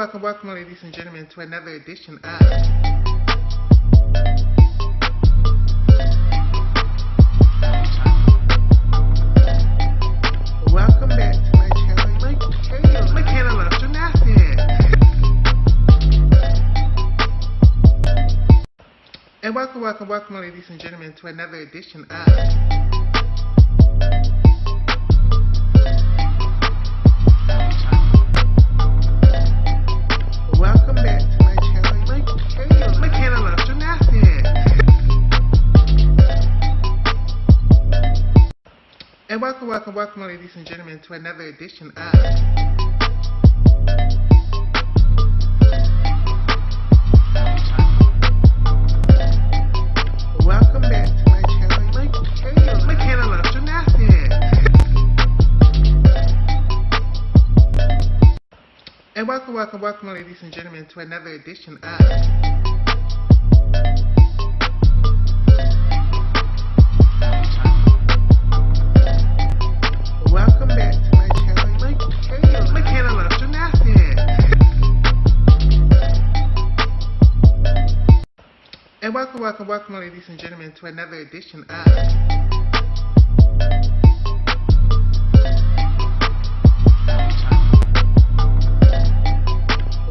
welcome, ladies and gentlemen, to another edition of Welcome back to my channel, Michaela Loves Gymnastics. And welcome, ladies and gentlemen, to another edition of Welcome back to my channel, Michaela Loves Gymnastics. And welcome, ladies and gentlemen, to another edition of Welcome back to my channel, Michaela Loves Gymnastics. And welcome, ladies and gentlemen, to another edition of Welcome back to my channel, Michaela Loves Gymnastics. And welcome, ladies and gentlemen, to another edition of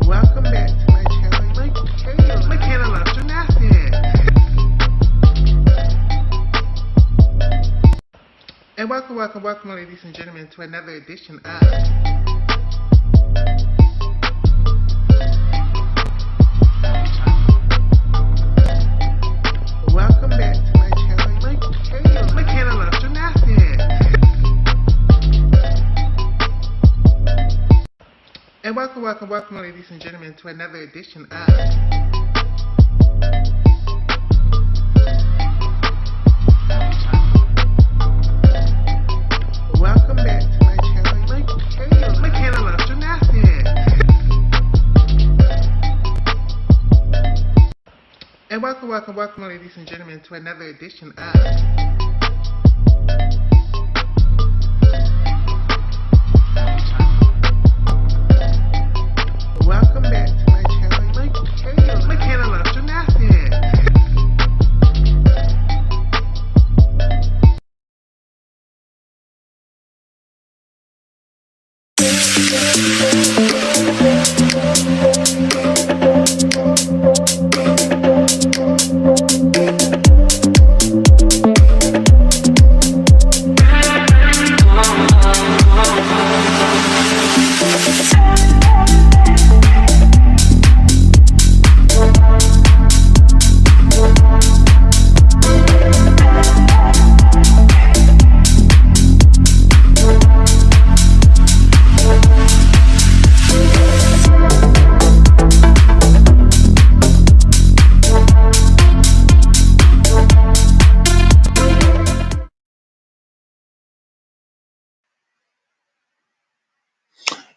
Welcome back to my channel, Michaela Loves Gymnastics. And welcome, ladies and gentlemen, to another edition of Welcome back to my channel, Michaela Loves Gymnastics. And welcome, ladies and gentlemen, to another edition of Welcome back to my channel, Michaela Loves Gymnastics. And welcome, ladies and gentlemen, to another edition of Welcome back to my channel, Michaela Loves Gymnastics.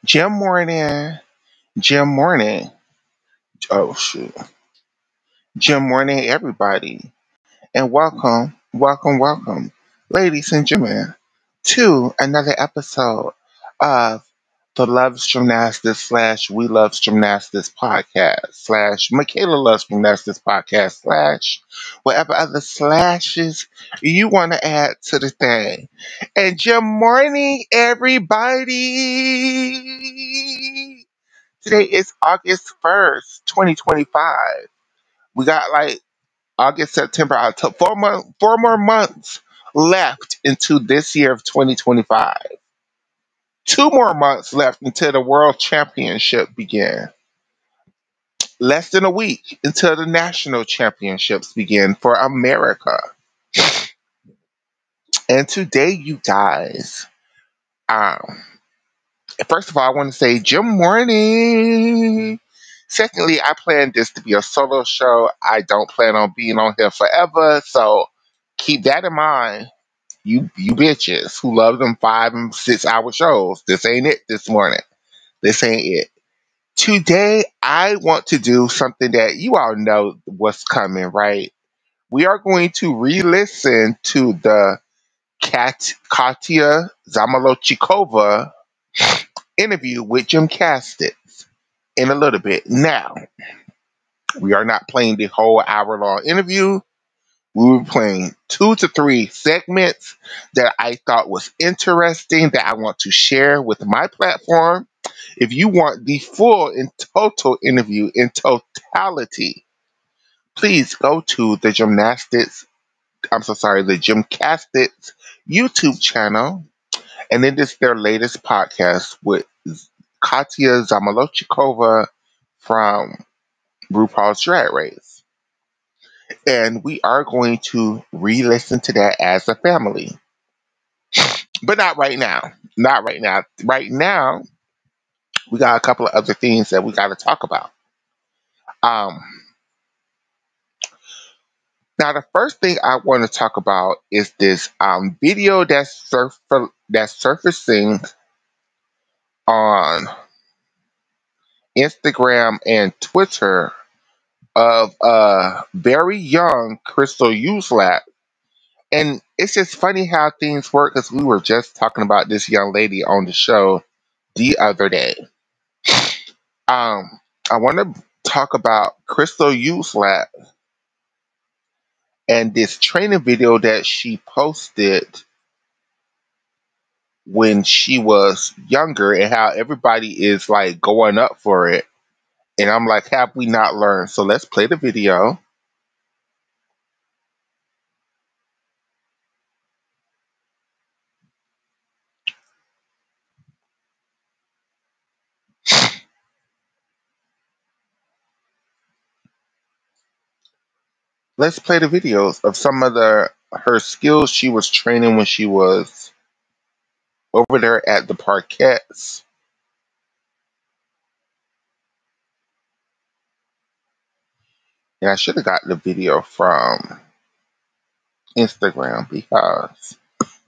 Gym morning, gym morning. Oh shoot, gym morning, everybody, and welcome, ladies and gentlemen, to another episode of the Loves Gymnastics slash We Loves Gymnastics podcast slash Michaela Loves Gymnastics podcast slash whatever other slashes you want to add to the thing. And gym morning, everybody. Today is August 1st, 2025. We got like August, September, October, four more months left into this year of 2025. 2 more months left until the World Championship begin. Less than a week until the National Championships begin for America. And today, you guys, um, first of all, I want to say good morning. Secondly, I plan this to be a solo show. I don't plan on being on here forever, so keep that in mind. You bitches who love them 5 and 6 hour shows. This ain't it this morning. This ain't it. Today, I want to do something that you all know what's coming, right? We are going to re-listen to the Katya Zamolodchikova interview with Jim Caston. in a little bit. Now, we are not playing the whole hour long interview. We were playing 2 to 3 segments that I thought was interesting that I want to share with my platform. If you want the full and total interview in totality, please go to the the Gymcastics YouTube channel, and it is their latest podcast with Katya Zamolochikova from RuPaul's Drag Race. And we are going to re-listen to that as a family. But not right now. Not right now. Right now, we got a couple of other things that we got to talk about. Um, Now, the first thing I want to talk about is this video that's surfacing on Instagram and Twitter of very young Crystal Uslap. And it's just funny how things work because we were just talking about this young lady on the show the other day. I want to talk about Crystal Uslap and this training video that she posted when she was younger and how everybody is like going up for it. And I'm like, have we not learned? So let's play the video. Let's play the videos of some of her skills she was training when she was over there at the Parkettes. And I should have got the video from Instagram because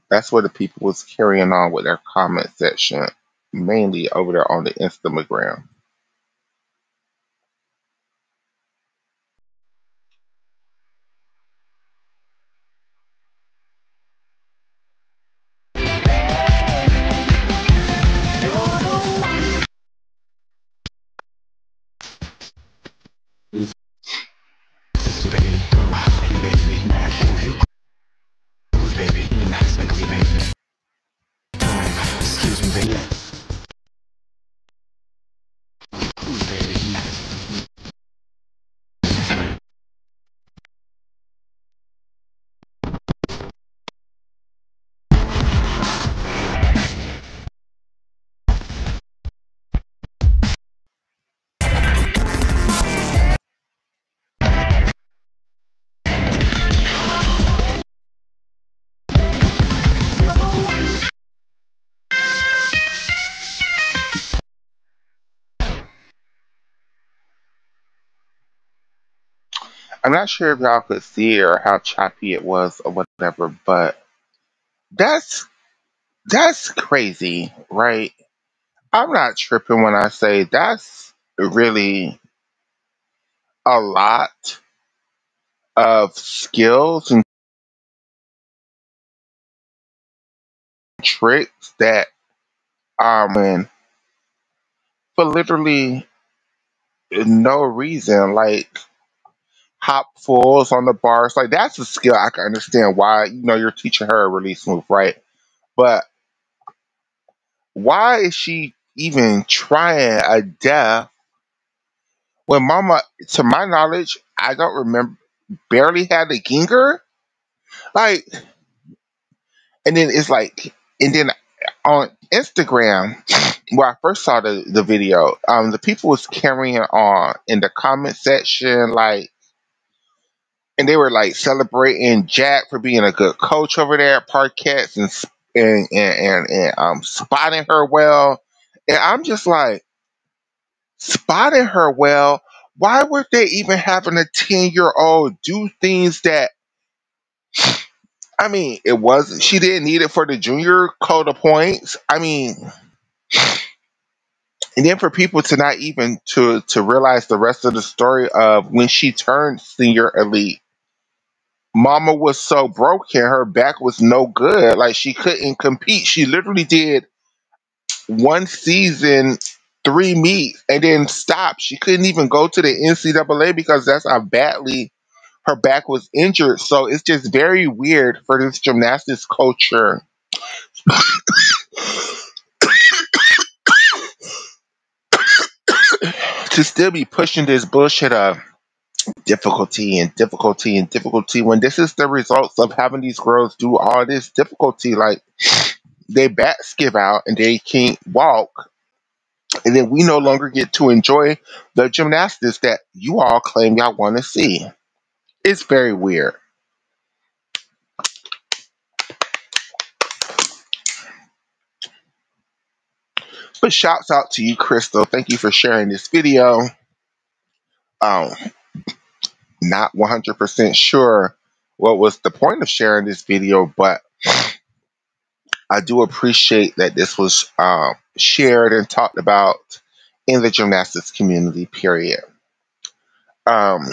that's where the people was carrying on with their comment section, mainly over there on the Instagram. I'm not sure if y'all could see it or how choppy it was or whatever, but that's that's crazy, right? I'm not tripping when I say that's really a lot of skills and tricks that in for literally no reason, like hop fulls on the bars. Like that's a skill I can understand why you're teaching her a release move, right? But why is she even trying a death when Mama, to my knowledge, I don't remember, barely had a ginger? Like, and then it's like, and then on Instagram, where I first saw the video, the people was carrying on in the comment section, like, and they were like celebrating Jack for being a good coach over there at Parkettes and spotting her well. And I'm just like, spotting her well. Why were they even having a 10-year-old do things that, I mean, it wasn't, she didn't need it for the junior code of points. I mean, and then for people to not even to realize the rest of the story of when she turned senior elite, Mama was so broken, her back was no good. Like she couldn't compete. She literally did one season three meets and then stopped. She couldn't even go to the NCAA because that's how badly her back was injured. So it's just very weird for this gymnastics culture to still be pushing this bullshit of difficulty and difficulty and difficulty when this is the results of having these girls do all this difficulty. Like, their backs give out and they can't walk, and then we no longer get to enjoy the gymnastics that you all claim y'all want to see. It's very weird. But shouts out to you, Crystal. Thank you for sharing this video. Um, Not 100% sure what was the point of sharing this video, but I do appreciate that this was shared and talked about in the gymnastics community, period. Um,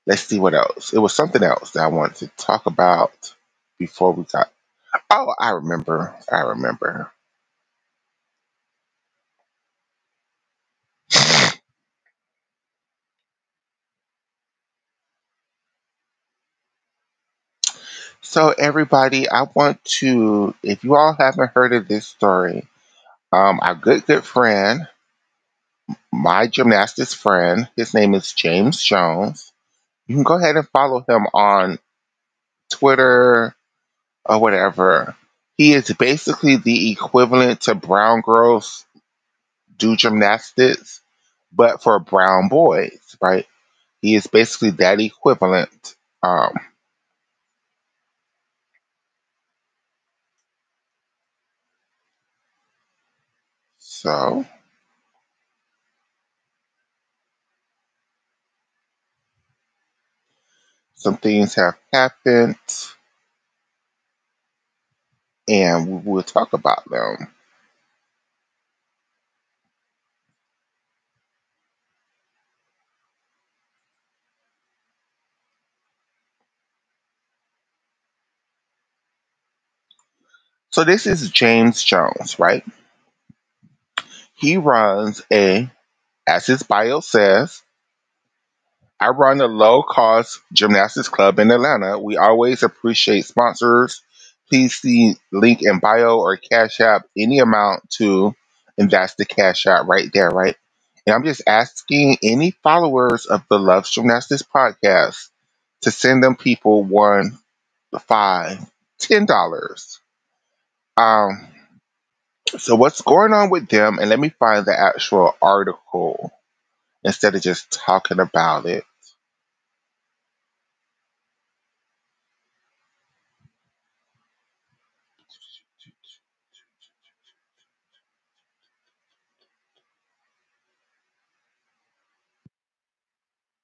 let's see what else. It was something else that I wanted to talk about before we got. Oh, I remember. I remember. So, everybody, I want to, if you all haven't heard of this story, our good friend, my gymnastics friend, his name is James Jones. You can go ahead and follow him on Twitter or whatever. He is basically the equivalent to Brown Girls Do Gymnastics, but for brown boys, right? He is basically that equivalent. So some things have happened, and we will talk about them. So this is James Jones, right? He runs as his bio says, I run a low cost gymnastics club in Atlanta. We always appreciate sponsors. Please see link in bio or Cash App any amount to, and that's the Cash App right there, right? And I'm just asking any followers of the Love Gymnastics podcast to send them people $1, $5, $10. Um, so what's going on with them? And let me find the actual article instead of just talking about it.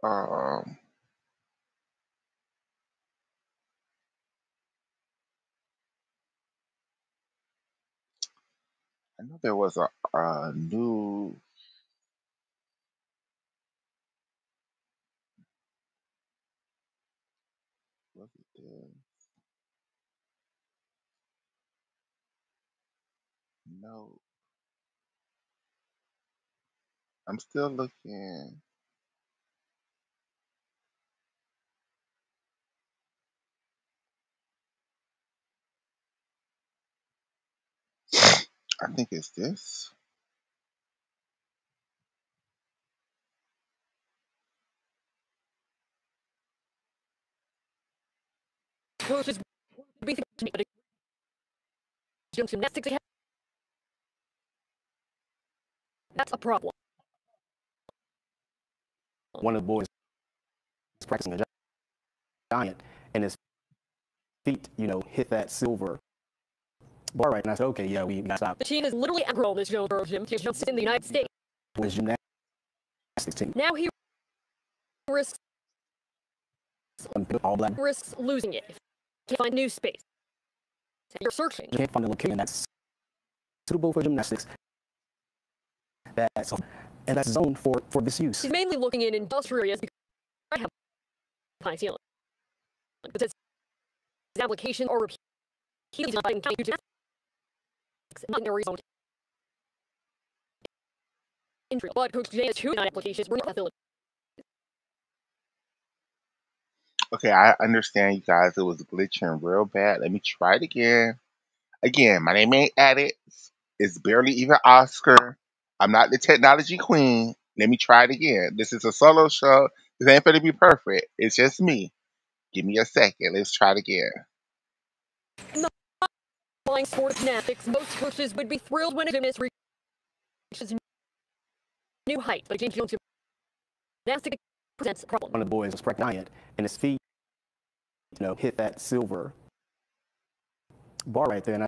Um, I know there was a new. Was it there? No, I'm still looking. I think it's this. Coaches basically gymnastics. That's a problem. One of the boys was practicing a giant, and his feet, hit that silver bar right. And I said, okay, yeah, we got to stop. The team is literally grown this Jonesboro gym in the United States. With gymnastics team. Now he risks All black. Losing it. Can't find new space. You're searching. You can't find a location that's suitable for gymnastics. And that's zoned for this use. He's mainly looking in industrial areas because I have high ceiling. But his application or repeatedly not in their rezoned injury. But Coach J has 2 applications were not affiliated. Okay, I understand you guys. It was glitching real bad. Let me try it again. Again, my name ain't Addicts. It's barely even Oscar. I'm not the technology queen. Let me try it again. This is a solo show. This ain't gonna be perfect. It's just me. Give me a second. Let's try it again. Flying sport gymnastics, most coaches would be thrilled when a gymnast reaches new heights. But James Jones gymnastics presents a problem. One of the boys was pregnant, and his feet, hit that silver bar right there. And I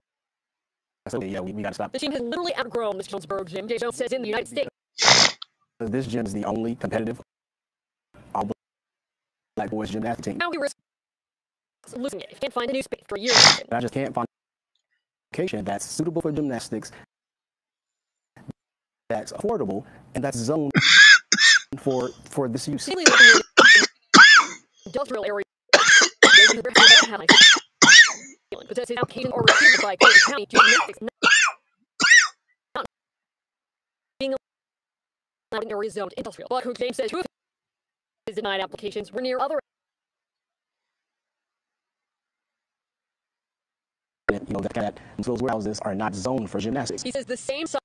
said, yeah, we got to stop. The team has literally outgrown this Jonesboro gym. Jay Jones says in the United States. This gym is the only competitive all-black boys gymnastics team. Now he risks losing it if he can't find a new space for a year. And I just can't find a location that's suitable for gymnastics, that's affordable, and that's zoned for this use. Industrial area. Possesses application or received by Clayton County gymnastics. Not being allowed in area zoned industrial. But Coach James says 2 of his denied applications were near other. That those warehouses are not zoned for gymnastics. He says the same size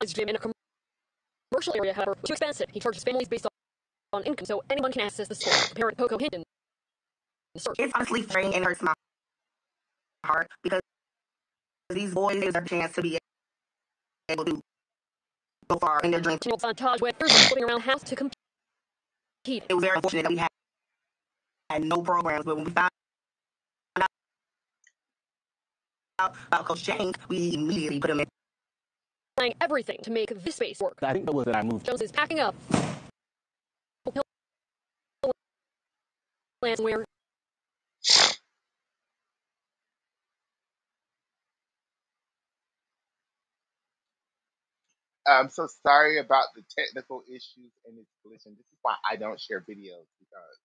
gym in a commercial area, however, was too expensive. He charges families based on income, so anyone can access the store. Parent Coco Hinton. It's honestly frustrating and hurts my heart because these boys have a chance to be able to go far in their dreams. Montage where they're flipping around house to compete. It was very unfortunate that we had no programs, but when we found out about Coach James, we immediately put him in. Trying everything to make this space work. I think that was that I moved. Jones is packing up. Plans where. I'm so sorry about the technical issues and it's glitching. This is why I don't share videos because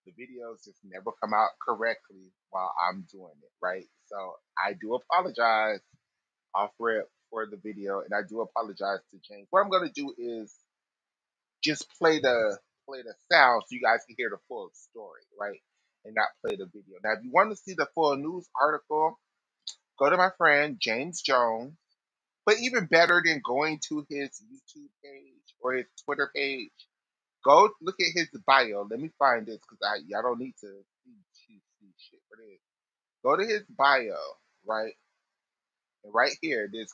the videos just never come out correctly while I'm doing it, right? So I do apologize off rip for the video, and I do apologize to James. What I'm gonna do is just play the sound so you guys can hear the full story, right? And not play the video. Now, if you want to see the full news article, go to my friend James Jones. But even better than going to his YouTube page or his Twitter page, go look at his bio. Let me find this because y'all don't need to see shit for this. Go to his bio, right? And right here, the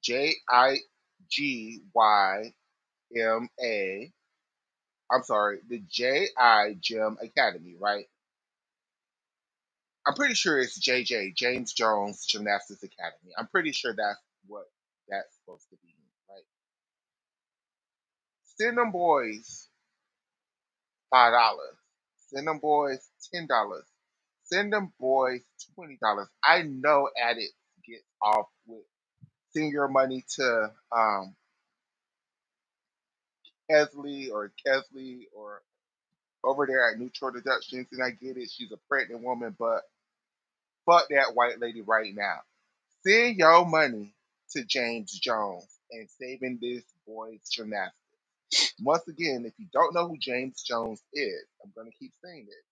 JIGYMA. I'm sorry, the JI Gym Academy, right? I'm pretty sure it's JJ, James Jones Gymnastics Academy. I'm pretty sure that's what that's supposed to be, right? Send them boys $5. Send them boys $10. Send them boys $20. I know addicts get off with send your money to Kesley or over there at Neutral Deductions, and I get it. She's a pregnant woman, but fuck that white lady right now. Send your money to James Jones and saving this boy's gymnastics. Once again, if you don't know who James Jones is, I'm going to keep saying it.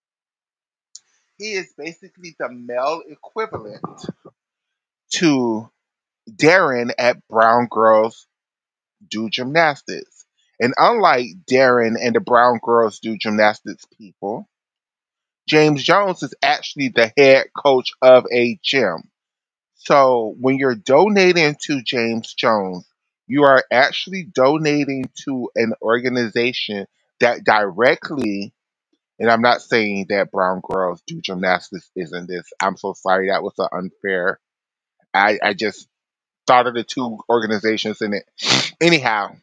He is basically the male equivalent to Darren at Brown Girls Do Gymnastics. And unlike Darren and the Brown Girls Do Gymnastics people, James Jones is actually the head coach of a gym. So when you're donating to James Jones, you are actually donating to an organization that directly, and I'm not saying that Brown Girls Do Gymnastics isn't this. I'm so sorry. That was unfair. I just thought of the two organizations in it. Anyhow,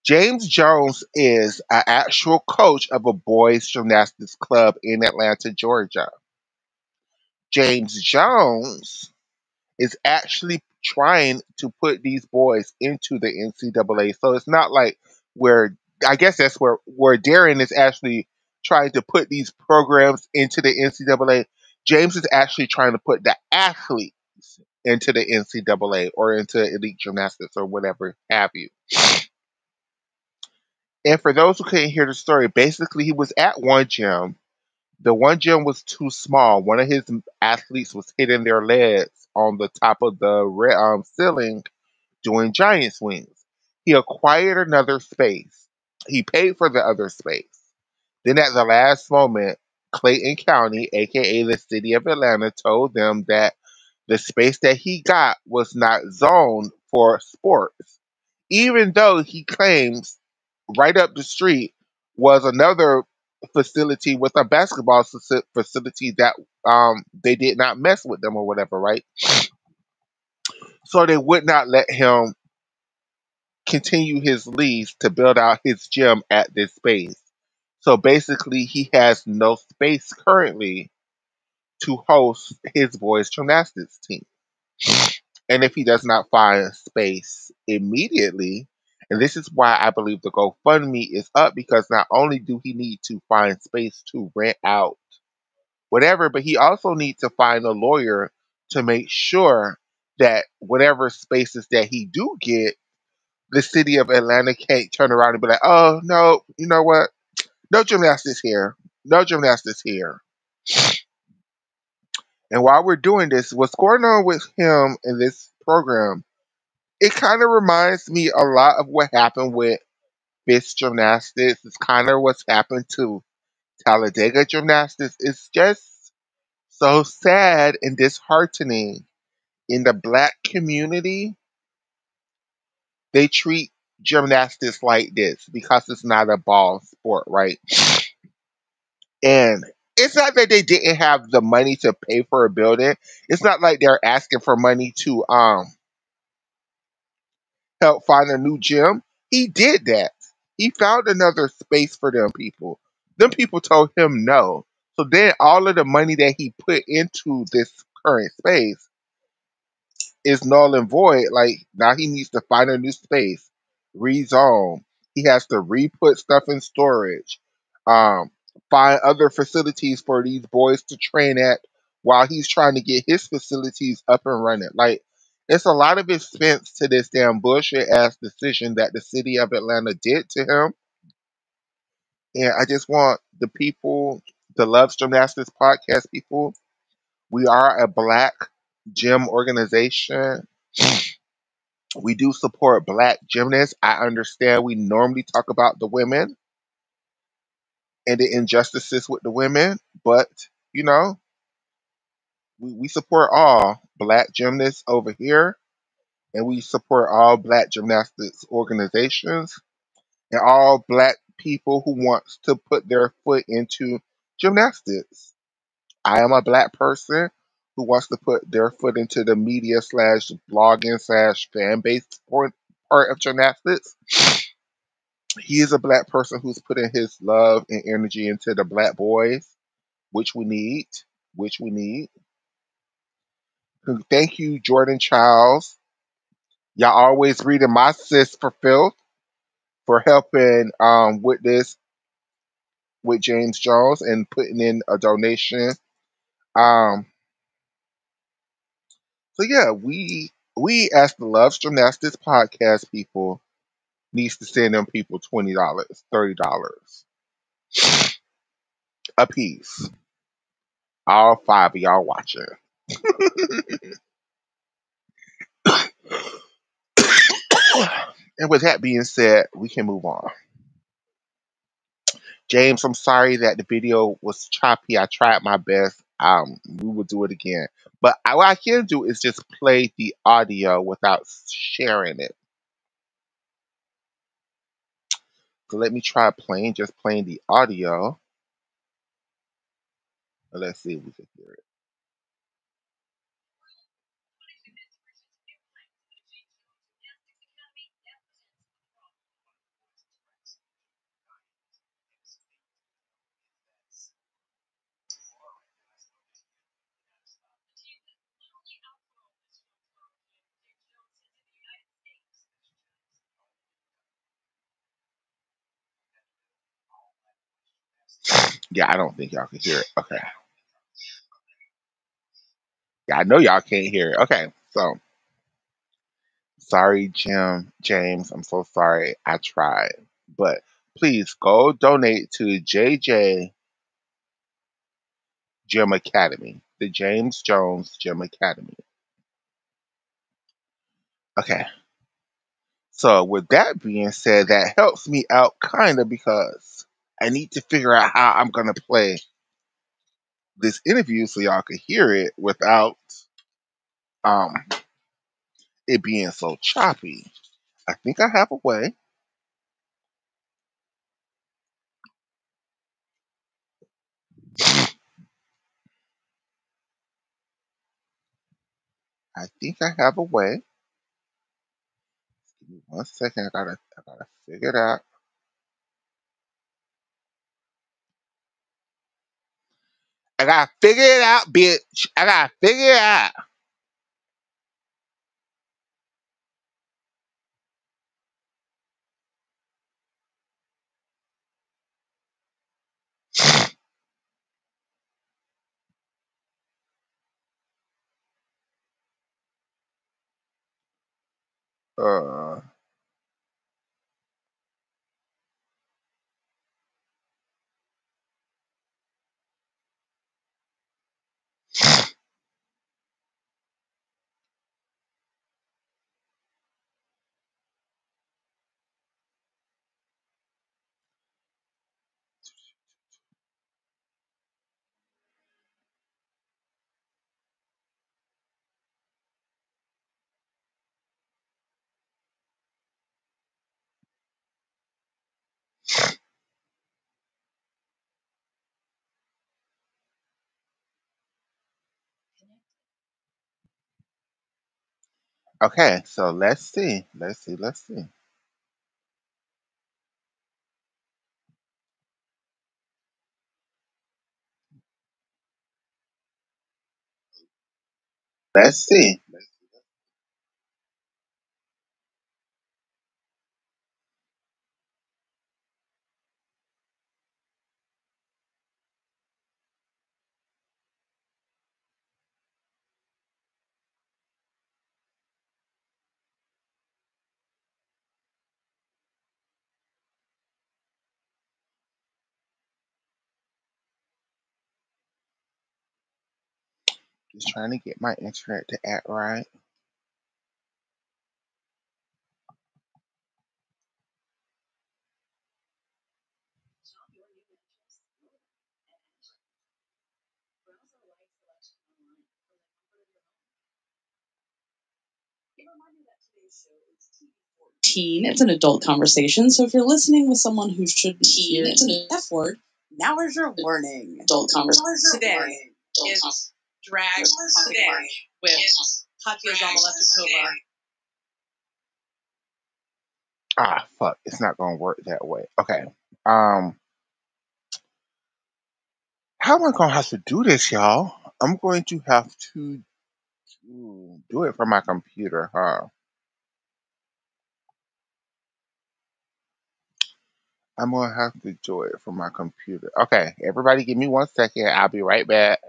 James Jones is an actual coach of a boys gymnastics club in Atlanta, Georgia. James Jones is actually trying to put these boys into the NCAA. So it's not like where I guess that's where Darren is actually trying to put these programs into the NCAA. James is actually trying to put the athletes into the NCAA or into elite gymnastics or whatever have you. And for those who couldn't hear the story, basically he was at one gym. The one gym was too small. One of his athletes was hitting their legs on the top of the ceiling doing giant swings. He acquired another space. He paid for the other space. Then at the last moment, Clayton County, aka the city of Atlanta, told them that the space that he got was not zoned for sports, even though he claims right up the street was another facility with a basketball facility that they did not mess with them or whatever, right? So they would not let him continue his lease to build out his gym at this space. So basically, he has no space currently to host his boys' gymnastics team. And if he does not find space immediately, and this is why I believe the GoFundMe is up, because not only do he need to find space to rent out whatever, but he also needs to find a lawyer to make sure that whatever spaces that he do get, the city of Atlanta can't turn around and be like, oh no, you know what? No gymnastics here. No gymnastics here. And while we're doing this, what's going on with him in this program, it kind of reminds me a lot of what happened with Fisk Gymnastics. It's kind of what's happened to Talladega Gymnastics. It's just so sad and disheartening. In the black community, they treat gymnastics like this because it's not a ball sport, right? And it's not that they didn't have the money to pay for a building. It's not like they're asking for money to help find a new gym. He did that. He found another space for them people. Them people told him no. So then all of the money that he put into this current space is null and void. Like now he needs to find a new space, rezone. He has to re-put stuff in storage, um, find other facilities for these boys to train at while he's trying to get his facilities up and running. Like it's a lot of expense to this damn bullshit ass decision that the city of Atlanta did to him. And I just want the people, the Love Gymnastics podcast people, we are a black gym organization. We do support black gymnasts. I understand we normally talk about the women and the injustices with the women, but you know, we support all black gymnasts over here, and we support all black gymnastics organizations and all black people who wants to put their foot into gymnastics. I am a black person who wants to put their foot into the media slash blogging slash fan base part of gymnastics. He is a black person who's putting his love and energy into the black boys, which we need, which we need. Thank you, Jordan Childs. Y'all always reading my sis for Phil for helping with this with James Jones and putting in a donation. Um, so yeah, we as the Love Gymnastics podcast people needs to send them people $20, $30 a piece. All five of y'all watching. And with that being said, we can move on. James, I'm sorry that the video was choppy. I tried my best. We will do it again. But what I can do is just play the audio without sharing it. So let me try just playing the audio. Let's see if we can hear it. Yeah, I don't think y'all can hear it. Okay. Yeah, I know y'all can't hear it. Okay, so sorry, James. I'm so sorry. I tried, but please go donate to JJ Gym Academy, the James Jones Gym Academy. Okay. So with that being said, that helps me out kind of because I need to figure out how I'm gonna play this interview so y'all can hear it without um it being so choppy. I think I have a way. I think I have a way. Give me 1 second. I gotta figure it out. I gotta figure it out, bitch. I gotta figure it out. Uh, okay, so let's see. Let's see. Let's see. Just trying to get my internet to act right. Teen, it's an adult conversation. So if you're listening with someone who shouldn't hear it's an F word, now is your warning. Adult conversation today is drag punk march with Katya Zamaletnikova. Ah, fuck. It's not gonna work that way. Okay. Um, how am I gonna have to do this, y'all? I'm going to have to do it from my computer, huh? I'm gonna have to do it from my computer. Okay, everybody, give me 1 second. I'll be right back.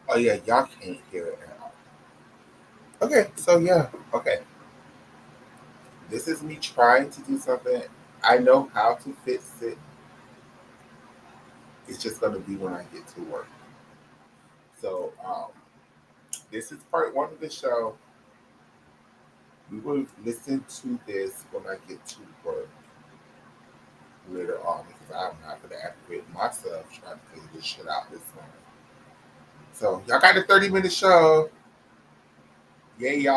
Oh yeah, y'all can't hear it at all. Okay, so yeah, okay. This is me trying to do something. I know how to fix it. It's just gonna be when I get to work. So this is part one of the show. We will listen to this when I get to work later on because I'm not gonna aggravate myself trying to figure this shit out this morning. So y'all got a 30-minute show. Yay, y'all.